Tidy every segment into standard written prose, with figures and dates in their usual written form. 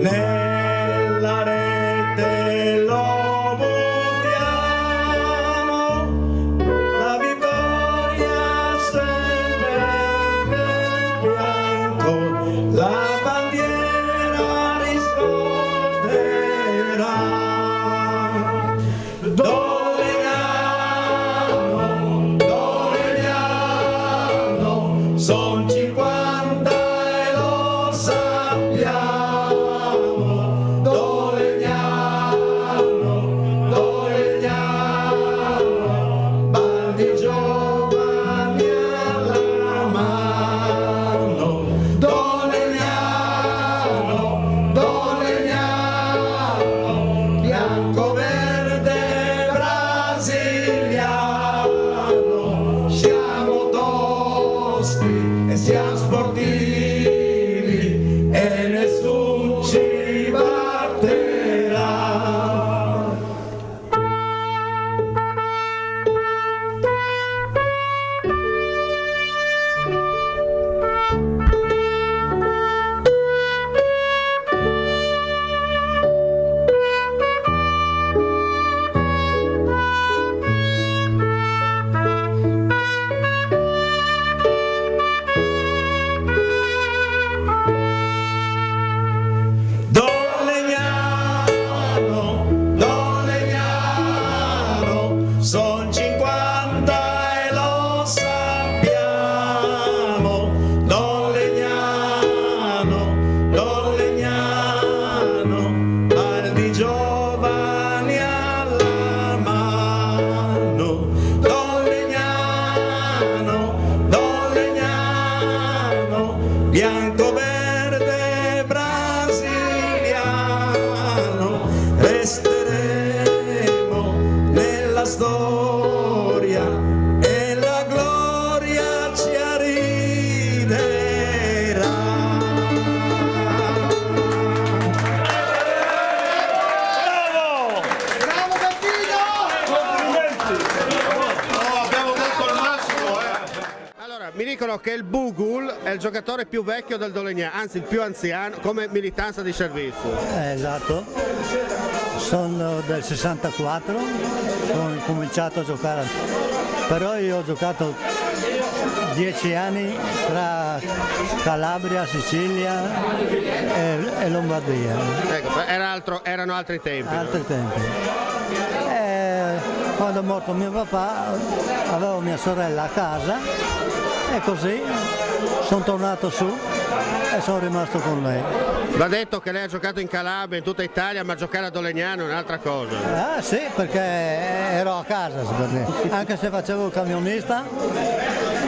nella rete lo buttiamo, la vittoria sempre nel bianco, la bandiera risponderà. Dolegnano, son 50 e lo sappiamo. Dolegnano, bandi giovani alla mano. Dolegnano, bianco, verde, brasiliano. Siamo toschi e siamo sportivi e nessuno ci batterà. Dolegnano, son 50 e lo sappiamo. Dolegnano, baldi giovani alla mano. Dolegnano, bianco, verde, brasiliano. Resteremo nella storia e la gloria ci arriverà. Bravo Bettino! Abbiamo detto il massimo, Allora, mi dicono che il Bugul è il giocatore più vecchio del Dolegnano, anzi il più anziano come militanza di servizio. Esatto, sono del 64, ho cominciato a giocare, però io ho giocato 10 anni tra Calabria, Sicilia e Lombardia, Ecco, erano altri tempi. altri tempi. E quando è morto mio papà avevo mia sorella a casa e così sono tornato su e sono rimasto con lei. Va detto che lei ha giocato in Calabria, in tutta Italia, ma giocare a Dolegnano è un'altra cosa. Ah sì, perché ero a casa, anche se facevo il camionista,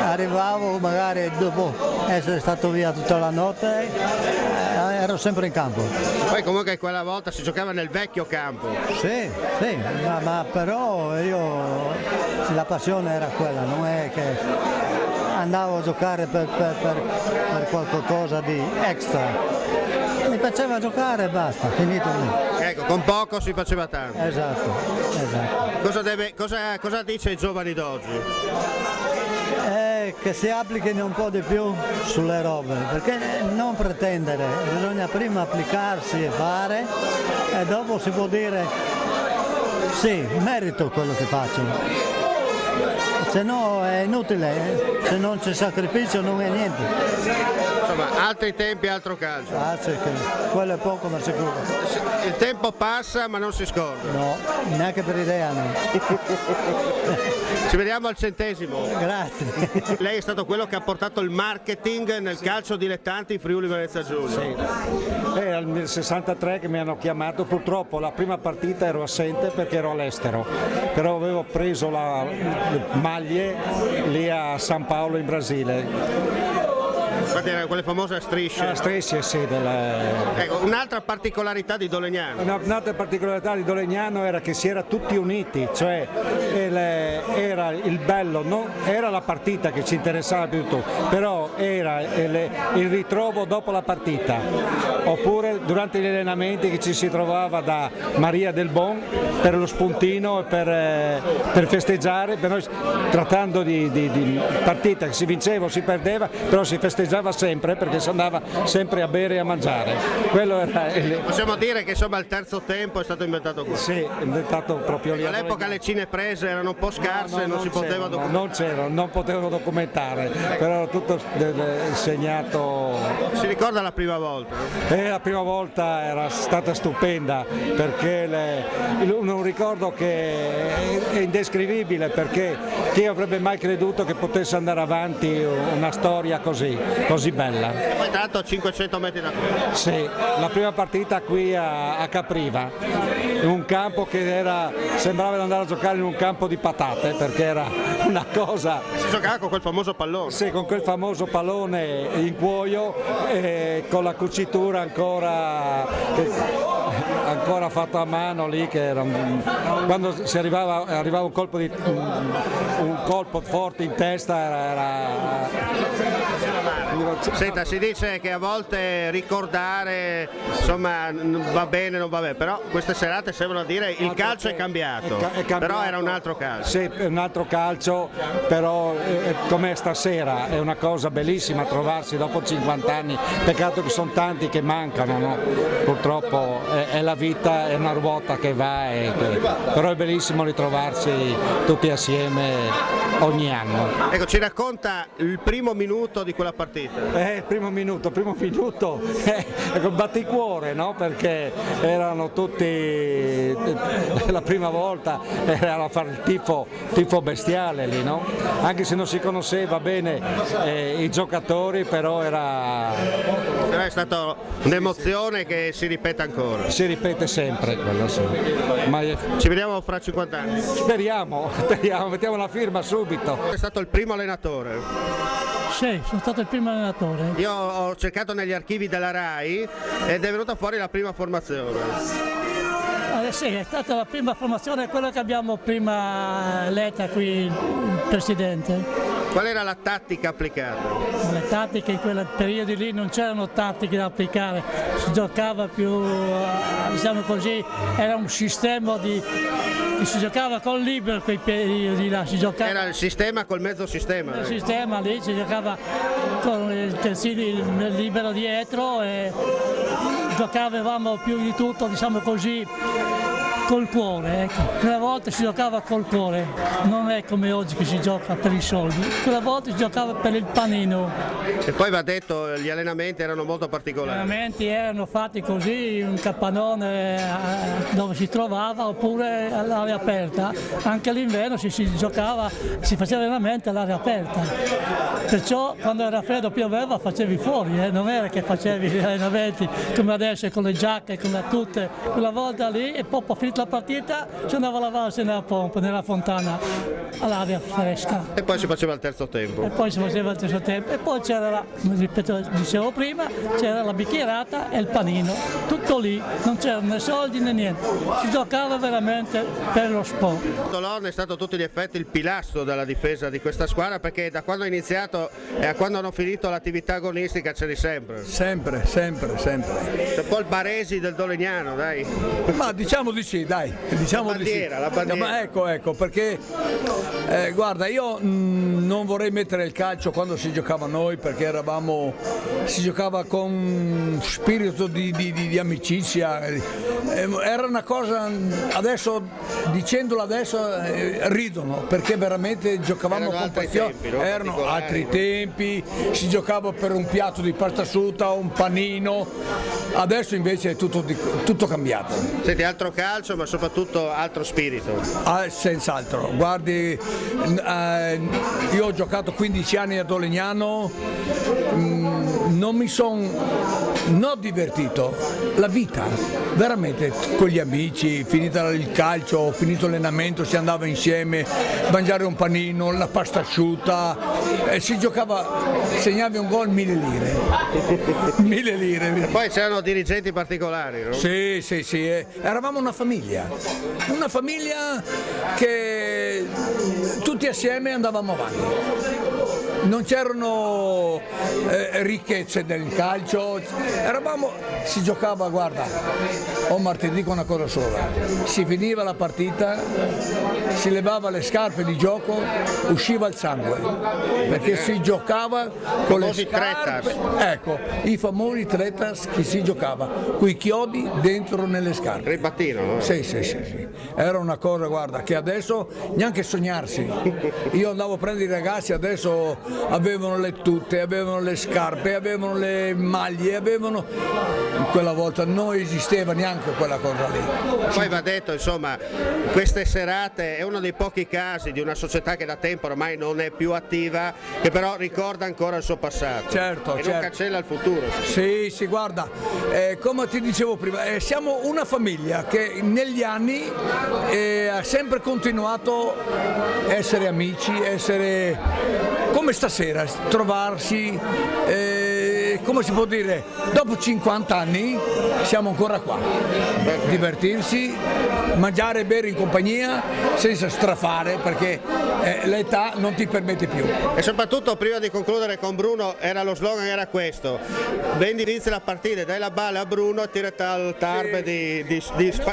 arrivavo magari dopo essere stato via tutta la notte, ero sempre in campo. Poi comunque quella volta si giocava nel vecchio campo. Sì, sì, ma però io la passione era quella, non è che andavo a giocare per qualcosa di extra. Mi piaceva giocare e basta, finito lì. Ecco, con poco si faceva tanto. Esatto. Cosa dice ai giovani d'oggi? Che si applichino un po' di più sulle robe, perché non pretendere, bisogna prima applicarsi e fare e dopo si può dire sì, merito quello che faccio. Se no è inutile, se non c'è sacrificio non è niente. Insomma, altri tempi, altro calcio. Ah, sì, quello è poco ma sicuro. Il tempo passa ma non si scorda. No, neanche per idea no. Ci vediamo al 100°. Grazie. Lei è stato quello che ha portato il marketing nel calcio dilettanti in Friuli Venezia Giulia. Sì. Era nel 63 che mi hanno chiamato, purtroppo la prima partita ero assente perché ero all'estero, però avevo preso le maglie lì a San Paolo in Brasile. Infatti erano quelle famose strisce. Strisce, sì. Ecco, un'altra particolarità di Dolegnano. Un'altra particolarità di Dolegnano era che si era tutti uniti, cioè era il bello, non era la partita che ci interessava più tutto, però era il ritrovo dopo la partita, oppure durante gli allenamenti che ci si trovava da Maria del Bon per lo spuntino e per festeggiare, per noi, trattando di partita che si vinceva o si perdeva, però si festeggiava mangiava sempre perché si andava sempre a bere e a mangiare. Quello era Possiamo dire che insomma il terzo tempo è stato inventato qui. sì, è inventato proprio lì. All'epoca le cineprese erano un po' scarse, non si poteva documentare. non potevano documentare, però era tutto segnato. Si ricorda la prima volta? La prima volta era stata stupenda perché un ricordo che è indescrivibile, perché chi avrebbe mai creduto che potesse andare avanti una storia così bella. E poi tanto a 500 metri da qui. Sì, la prima partita qui a Capriva, in un campo che sembrava di andare a giocare in un campo di patate, perché era una cosa. Si giocava con quel famoso pallone. Sì, con quel famoso pallone in cuoio e con la cucitura ancora fatto a mano lì, che era quando si arrivava un colpo forte in testa Senta, si dice che a volte ricordare insomma va bene, non va bene, però queste serate sembrano dire il calcio è cambiato, però era un altro calcio. Sì, è un altro calcio, però come stasera è una cosa bellissima trovarsi dopo 50 anni, peccato che sono tanti che mancano, no? Purtroppo è la vita, è una ruota che va, però è bellissimo ritrovarsi tutti assieme ogni anno. Ecco, ci racconta il primo minuto di quella partita. Il primo minuto con batticuore, no? Perché erano tutti, la prima volta era a fare il tifo bestiale lì, no? Anche se non si conosceva bene i giocatori, però È stata un'emozione che si ripete ancora. si ripete sempre quello, sì. Ma Ci vediamo fra 50 anni. speriamo, mettiamo la firma subito. È stato il primo allenatore. Sì, sono stato il primo allenatore. Io ho cercato negli archivi della RAI ed è venuta fuori la prima formazione. Sì, è stata la prima formazione, quella che abbiamo prima letta qui il Presidente. Qual era la tattica applicata? Le tattiche in quei periodi lì non c'erano tattiche da applicare, si giocava più, diciamo così, era un sistema che si giocava con libero quei periodi là, si giocava. Era il sistema col mezzo sistema. Il sistema lì si giocava con il terzino libero dietro e giocavamo più di tutto, diciamo così, col cuore, ecco. Quella volta si giocava col cuore, non è come oggi che si gioca per i soldi, quella volta si giocava per il panino. E poi va detto, gli allenamenti erano molto I particolari. allenamenti erano fatti così, un capannone dove si trovava oppure all'aria aperta, anche all'inverno si giocava, si faceva allenamento all'aria aperta, perciò quando era freddo pioveva facevi fuori, non era che facevi gli allenamenti come adesso con le giacche, con tutte, quella volta lì e poi finita la partita si andava a lavarsi nella pompa, nella fontana all'aria fresca. E poi si faceva il terzo tempo. E poi si faceva il terzo tempo e poi c'era, ripeto, dicevo prima, c'era la bicchierata e il panino, tutto lì, non c'erano né soldi né niente, si giocava veramente per lo sport. Tolone è stato a tutti gli effetti il pilastro della difesa di questa squadra, perché da quando ha iniziato e a quando hanno finito l'attività agonistica c'eri sempre. Sempre. C'è un po' il Baresi del Dolegnano, dai. Ma diciamo di sì, dai. Diciamo La bandiera, di sì. la bandiera. Ma ecco, perché guarda, io non vorrei mettere il calcio quando si giocava noi, perché si giocava con spirito di amicizia. Era una cosa, adesso dicendola adesso ridono, perché veramente giocavamo Erano con altri passione. tempi, no? Erano Particolari, altri no? tempi, si giocava per un piatto di pasta asciutta, un panino, adesso invece è tutto cambiato. Senti, altro calcio ma soprattutto altro spirito. Senz'altro, guardi, io ho giocato 15 anni a Dolegnano, non mi sono divertito, la vita, veramente con gli amici, finita il calcio, finito l'allenamento, si andava insieme, mangiare un panino, la pasta asciutta, si giocava, segnavi un gol 1000 lire. 1000 lire. Poi c'erano dirigenti particolari, no? Sì, eravamo una famiglia che tutti assieme andavamo avanti. non c'erano ricchezze del calcio, si giocava, guarda, Omar, ti dico una cosa sola, si finiva la partita, si levava le scarpe di gioco, usciva il sangue, perché si giocava con le scarpe, ecco, i famosi tretas che si giocava, coi chiodi dentro nelle scarpe. Ribattino, no? Sì, era una cosa, guarda, che adesso neanche sognarsi. Io andavo a prendere i ragazzi, adesso avevano le tute, avevano le scarpe, avevano le maglie, quella volta non esisteva neanche quella cosa lì. Poi va detto, insomma, queste serate è uno dei pochi casi di una società che da tempo ormai non è più attiva, che però ricorda ancora il suo passato. Certo, non cancella il futuro. Sì, guarda, come ti dicevo prima, siamo una famiglia che negli anni ha sempre continuato a essere amici, essere come stasera, trovarsi, come si può dire, dopo 50 anni siamo ancora qua, divertirsi, mangiare e bere in compagnia senza strafare, perché l'età non ti permette più. E soprattutto, prima di concludere con Bruno, lo slogan era questo: vendi inizia la partita, dai la balla a Bruno, tirata al tarbe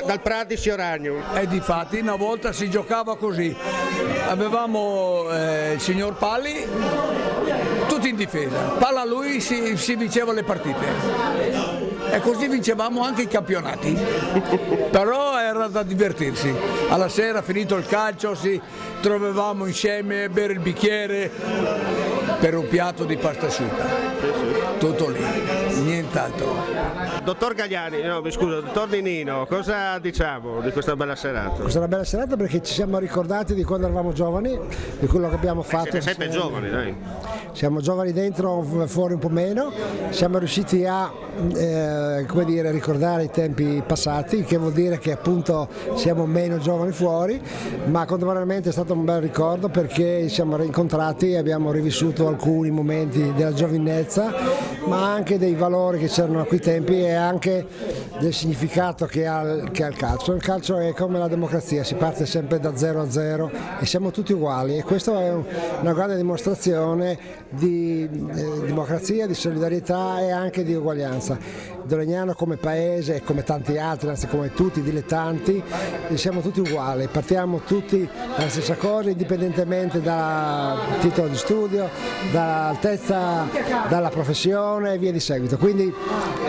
dal Prati Sioragno. E difatti una volta si giocava così, avevamo il signor Palli, tutti in difesa, palla a lui, si vinceva le partite. E così vincevamo anche i campionati, però era da divertirsi. Alla sera, finito il calcio, si trovavamo insieme a bere il bicchiere per un piatto di pasta asciutta, tutto lì, nient'altro. Dottor Gagliani, no, mi scuso, dottor Ninino, cosa diciamo di questa bella serata? Questa è una bella serata perché ci siamo ricordati di quando eravamo giovani, di quello che abbiamo fatto. Siete sempre giovani, dai. Siamo giovani dentro, fuori un po' meno, siamo riusciti a come dire, ricordare i tempi passati, che vuol dire che appunto siamo meno giovani fuori, ma contemporaneamente è stato un bel ricordo perché siamo rincontrati e abbiamo rivissuto alcuni momenti della giovinezza, ma anche dei valori che c'erano a quei tempi e anche del significato che ha il calcio. Il calcio è come la democrazia, si parte sempre da 0 a 0 e siamo tutti uguali, e questa è una grande dimostrazione di democrazia, di solidarietà e anche di uguaglianza. Dolegnano come paese e come tanti altri, anzi come tutti i dilettanti, siamo tutti uguali, partiamo tutti dalla stessa cosa indipendentemente dal titolo di studio, dall'altezza, dalla professione e via di seguito. Quindi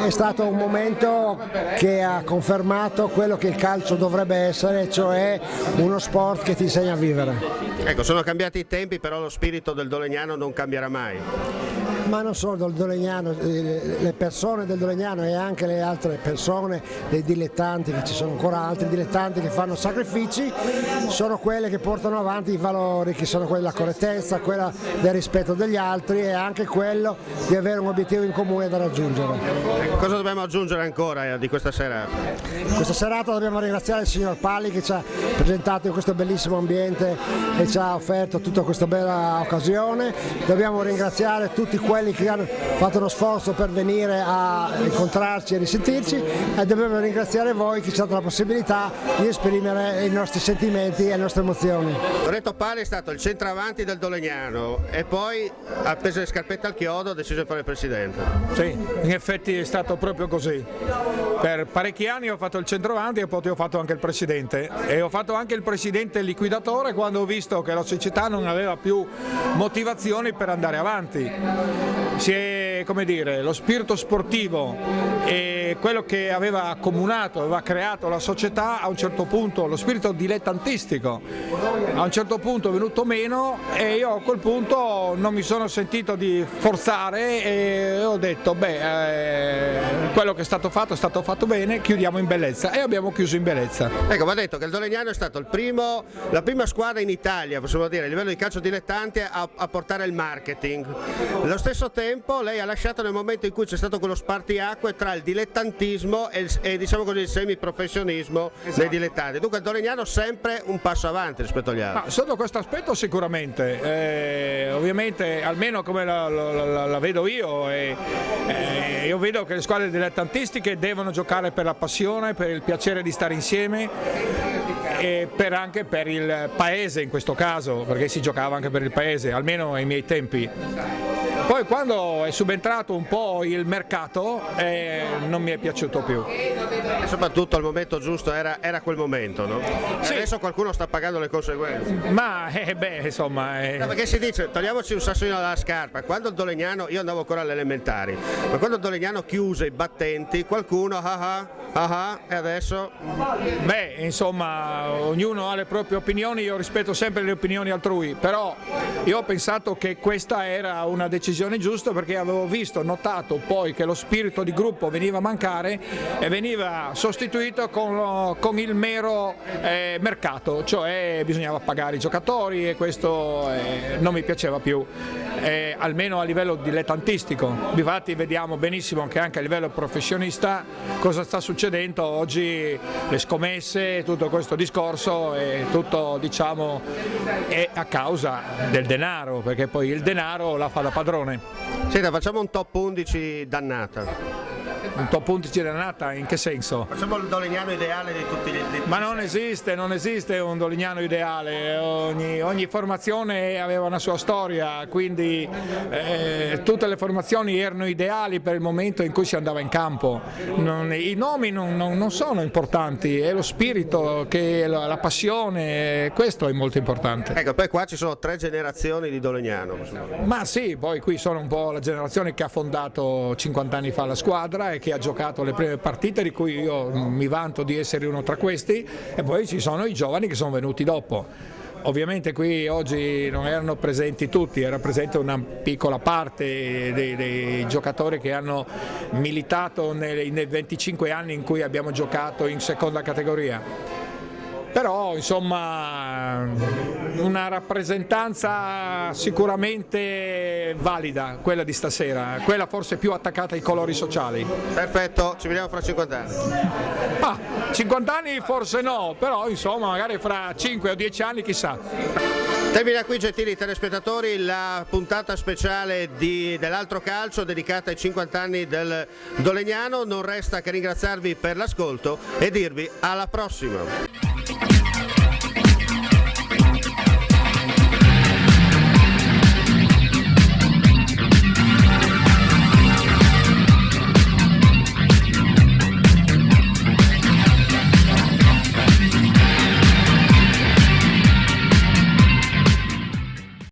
è stato un momento che ha confermato quello che il calcio dovrebbe essere, cioè uno sport che ti insegna a vivere. Ecco, sono cambiati i tempi, però lo spirito del Dolegnano non cambierà mai. Ma non solo del Dolegnano, le persone del Dolegnano e anche le altre persone, dei dilettanti, che ci sono ancora altri dilettanti che fanno sacrifici, sono quelle che portano avanti i valori, che sono quelli della correttezza, quella del rispetto degli altri e anche quello di avere un obiettivo in comune da raggiungere. Cosa dobbiamo aggiungere ancora di questa serata? Questa serata dobbiamo ringraziare il signor Palli che ci ha presentato in questo bellissimo ambiente e ci ha offerto tutta questa bella occasione. Dobbiamo ringraziare tutti quelli che hanno fatto uno sforzo per venire a incontrarci e risentirci, e dobbiamo ringraziare voi che ci ha dato la possibilità di esprimere i nostri sentimenti e le nostre emozioni. Loreto Palli è stato il centravanti del Dolegnano e poi ha preso le scarpette al chiodo, ha deciso di fare il presidente. Sì, in effetti è stato proprio così. Per parecchi anni ho fatto il centravanti e poi ho fatto anche il presidente, e ho fatto anche il presidente liquidatore quando ho visto che la società non aveva più motivazioni per andare avanti. Si è, come dire, lo spirito sportivo e quello che aveva accomunato, aveva creato la società, a un certo punto, lo spirito dilettantistico, a un certo punto è venuto meno, e io a quel punto non mi sono sentito di forzare e ho detto quello che è stato fatto bene, chiudiamo in bellezza, e abbiamo chiuso in bellezza. Ecco, va detto che il Dolegnano è stato la prima squadra in Italia, possiamo dire, a livello di calcio dilettante a portare il marketing. Allo stesso tempo lei ha lasciato nel momento in cui c'è stato quello spartiacque tra il dilettantismo dilettantismo e diciamo così il semiprofessionismo dei dilettanti. Dunque il Dolegnano sempre un passo avanti rispetto agli altri. Ma sotto questo aspetto sicuramente, ovviamente almeno come la vedo io, io vedo che le squadre dilettantistiche devono giocare per la passione, per il piacere di stare insieme e anche per il paese in questo caso, perché si giocava anche per il paese, almeno ai miei tempi. Poi quando è subentrato un po' il mercato non mi è piaciuto più. E soprattutto al momento giusto era quel momento, no? Sì. Adesso qualcuno sta pagando le conseguenze. Ma insomma. No, perché si dice, togliamoci un sassolino dalla scarpa, quando il Dolegnano, io andavo ancora alle elementari, ma quando il Dolegnano chiuse i battenti, qualcuno e adesso? Beh, insomma, ognuno ha le proprie opinioni, io rispetto sempre le opinioni altrui, però io ho pensato che questa era una decisione giusta perché avevo notato poi che lo spirito di gruppo veniva a mancare e veniva sostituito con il mero mercato, cioè bisognava pagare i giocatori e questo non mi piaceva più, almeno a livello dilettantistico. Difatti vediamo benissimo che anche a livello professionista cosa sta succedendo oggi, le scommesse, tutto questo discorso è tutto diciamo è a causa del denaro, perché poi il denaro la fa da padrone. Senta, facciamo un top 11 dannata. Un top 11 dannata in che senso? Facciamo il Dolegnano ideale di tutti gli Ma non esiste un Dolegnano ideale, ogni formazione aveva una sua storia, quindi tutte le formazioni erano ideali per il momento in cui si andava in campo. I nomi non sono importanti, è lo spirito, che la passione, questo è molto importante. Ecco, poi qua ci sono 3 generazioni di Dolegnano. Ma sì, poi qui sono un po' la generazione che ha fondato 50 anni fa la squadra e che ha giocato le prime partite, di cui io mi vanto di essere uno tra questi, e poi ci sono i giovani che sono venuti dopo. Ovviamente qui oggi non erano presenti tutti, era presente una piccola parte dei giocatori che hanno militato nei 25 anni in cui abbiamo giocato in seconda categoria. Però insomma una rappresentanza sicuramente valida, quella di stasera, quella forse più attaccata ai colori sociali. Perfetto, ci vediamo fra 50 anni. 50 anni forse no, però insomma magari fra 5 o 10 anni chissà. Termina qui, gentili telespettatori, la puntata speciale dell'Altro Calcio dedicata ai 50 anni del Dolegnano. Non resta che ringraziarvi per l'ascolto e dirvi alla prossima.